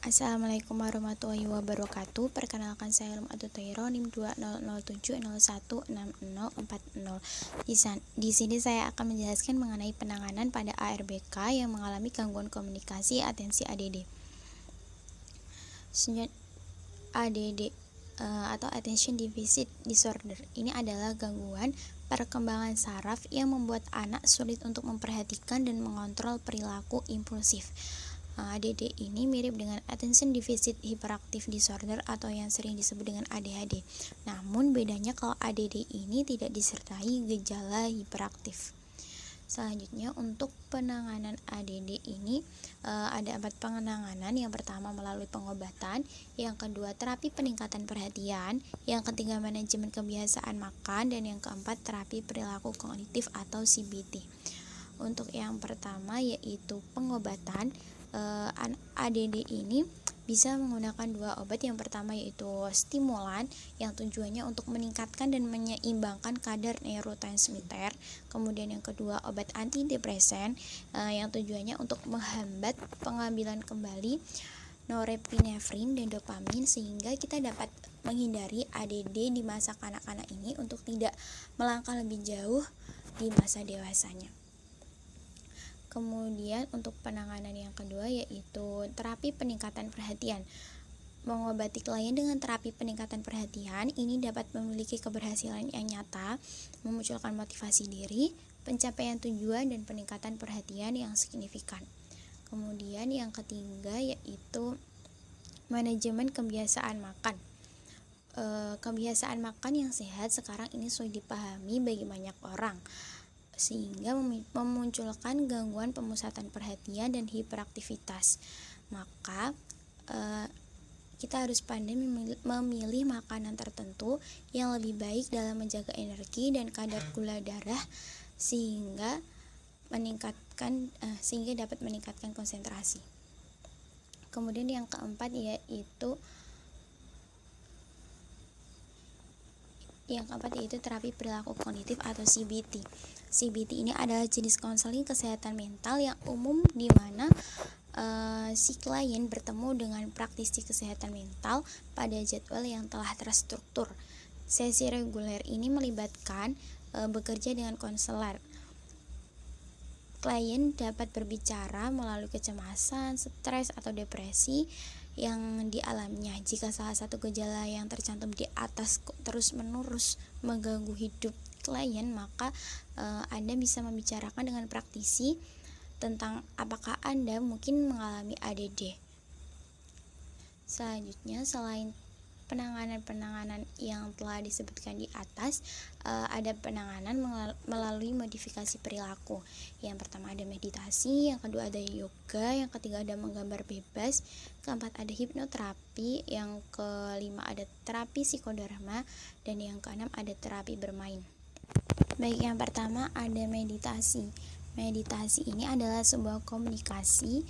Assalamualaikum warahmatullahi wabarakatuh. Perkenalkan saya Rum Adutairo NIM 2007016040. Di sini saya akan menjelaskan mengenai penanganan pada ARBK yang mengalami gangguan komunikasi atensi ADD. ADD atau Attention Deficit Disorder. Ini adalah gangguan perkembangan saraf yang membuat anak sulit untuk memperhatikan dan mengontrol perilaku impulsif. ADD ini mirip dengan Attention Deficit Hyperactive Disorder atau yang sering disebut dengan ADHD. Namun bedanya kalau ADD ini tidak disertai gejala hiperaktif. Selanjutnya untuk penanganan ADD ini ada 4 penanganan. Yang pertama melalui pengobatan, yang kedua terapi peningkatan perhatian, yang ketiga manajemen kebiasaan makan, dan yang keempat terapi perilaku kognitif atau CBT. Untuk yang pertama yaitu pengobatan, ADD ini bisa menggunakan 2 obat. Yang pertama yaitu stimulan yang tujuannya untuk meningkatkan dan menyeimbangkan kadar neurotransmitter. Kemudian yang kedua obat antidepresan yang tujuannya untuk menghambat pengambilan kembali norepinefrin dan dopamin sehingga kita dapat menghindari ADD di masa kanak-kanak ini untuk tidak melangkah lebih jauh di masa dewasanya. Kemudian untuk penanganan yang kedua yaitu terapi peningkatan perhatian. Mengobati klien dengan terapi peningkatan perhatian ini dapat memiliki keberhasilan yang nyata, memunculkan motivasi diri, pencapaian tujuan, dan peningkatan perhatian yang signifikan. Kemudian yang ketiga yaitu manajemen kebiasaan makan. Kebiasaan makan yang sehat sekarang ini sulit dipahami bagi banyak orang, sehingga memunculkan gangguan pemusatan perhatian dan hiperaktivitas. Maka kita harus pandai memilih makanan tertentu yang lebih baik dalam menjaga energi dan kadar gula darah sehingga dapat meningkatkan konsentrasi. Kemudian yang keempat yaitu terapi perilaku kognitif atau CBT. CBT ini adalah jenis konseling kesehatan mental yang umum di mana si klien bertemu dengan praktisi kesehatan mental pada jadwal yang telah terstruktur. Sesi reguler ini melibatkan bekerja dengan konselor. Klien dapat berbicara melalui kecemasan, stres, atau depresi yang dialaminya. Jika salah satu gejala yang tercantum di atas terus-menerus mengganggu hidup klien, maka Anda bisa membicarakan dengan praktisi tentang apakah Anda mungkin mengalami ADD. Selanjutnya, selain penanganan yang telah disebutkan di atas, ada penanganan melalui modifikasi perilaku. Yang pertama ada meditasi, yang kedua ada yoga, yang ketiga ada menggambar bebas, keempat ada hipnoterapi, yang kelima ada terapi psikodrama, dan yang keenam ada terapi bermain. Baik, yang pertama ada meditasi. Meditasi ini adalah sebuah komunikasi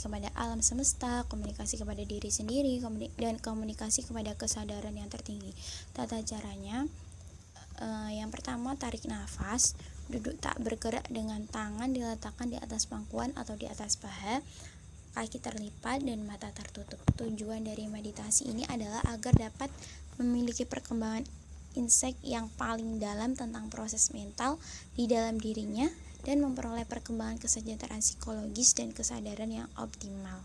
kepada alam semesta, komunikasi kepada diri sendiri, dan komunikasi kepada kesadaran yang tertinggi. Tata caranya, yang pertama tarik nafas, duduk tak bergerak dengan tangan diletakkan di atas pangkuan atau di atas paha, kaki terlipat dan mata tertutup. Tujuan dari meditasi ini adalah agar dapat memiliki perkembangan insight yang paling dalam tentang proses mental di dalam dirinya dan memperoleh perkembangan kesejahteraan psikologis dan kesadaran yang optimal.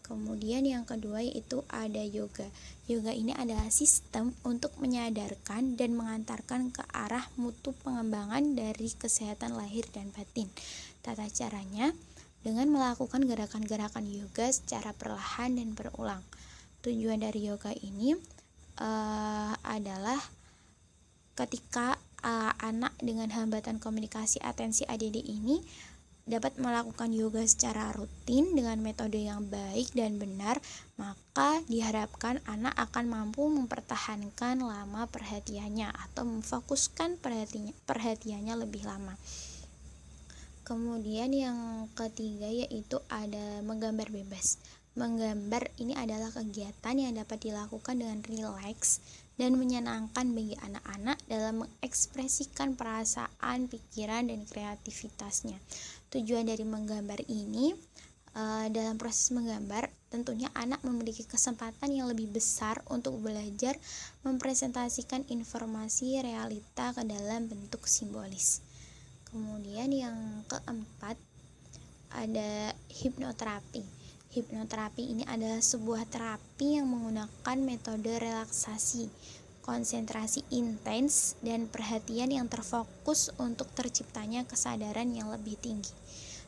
Kemudian yang kedua yaitu ada yoga. Yoga ini adalah sistem untuk menyadarkan dan mengantarkan ke arah mutu pengembangan dari kesehatan lahir dan batin. Tata caranya dengan melakukan gerakan-gerakan yoga secara perlahan dan berulang. Tujuan dari yoga ini adalah ketika anak dengan hambatan komunikasi atensi ADD ini dapat melakukan yoga secara rutin dengan metode yang baik dan benar, maka diharapkan anak akan mampu mempertahankan lama perhatiannya atau memfokuskan perhatiannya lebih lama. Kemudian yang ketiga yaitu ada menggambar bebas. Menggambar ini adalah kegiatan yang dapat dilakukan dengan rileks dan menyenangkan bagi anak-anak dalam mengekspresikan perasaan, pikiran, dan kreativitasnya. Tujuan dari menggambar ini Dalam proses menggambar, tentunya anak memiliki kesempatan yang lebih besar untuk belajar mempresentasikan informasi realita ke dalam bentuk simbolis. Kemudian yang keempat ada hipnoterapi. Hipnoterapi ini adalah sebuah terapi yang menggunakan metode relaksasi, konsentrasi intens, dan perhatian yang terfokus untuk terciptanya kesadaran yang lebih tinggi.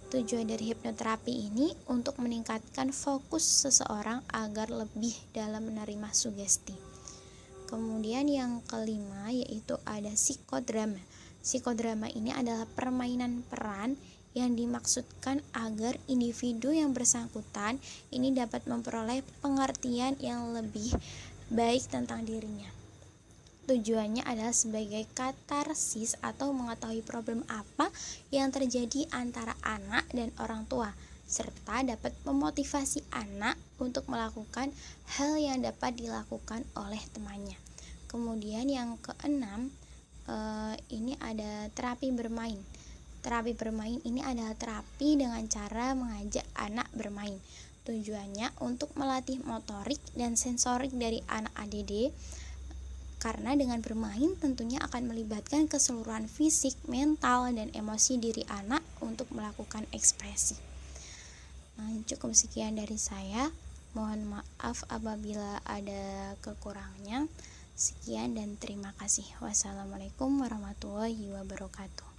Tujuan dari hipnoterapi ini untuk meningkatkan fokus seseorang agar lebih dalam menerima sugesti. Kemudian yang kelima yaitu ada psikodrama. Psikodrama ini adalah permainan peran yang dimaksudkan agar individu yang bersangkutan ini dapat memperoleh pengertian yang lebih baik tentang dirinya. Tujuannya adalah sebagai katarsis atau mengetahui problem apa yang terjadi antara anak dan orang tua, serta dapat memotivasi anak untuk melakukan hal yang dapat dilakukan oleh temannya. Kemudian yang keenam, ini ada terapi bermain. Terapi bermain ini adalah terapi dengan cara mengajak anak bermain. Tujuannya untuk melatih motorik dan sensorik dari anak ADD, karena dengan bermain tentunya akan melibatkan keseluruhan fisik, mental, dan emosi diri anak untuk melakukan ekspresi. Cukup sekian dari saya. Mohon maaf apabila ada kekurangannya. Sekian dan terima kasih. Wassalamualaikum warahmatullahi wabarakatuh.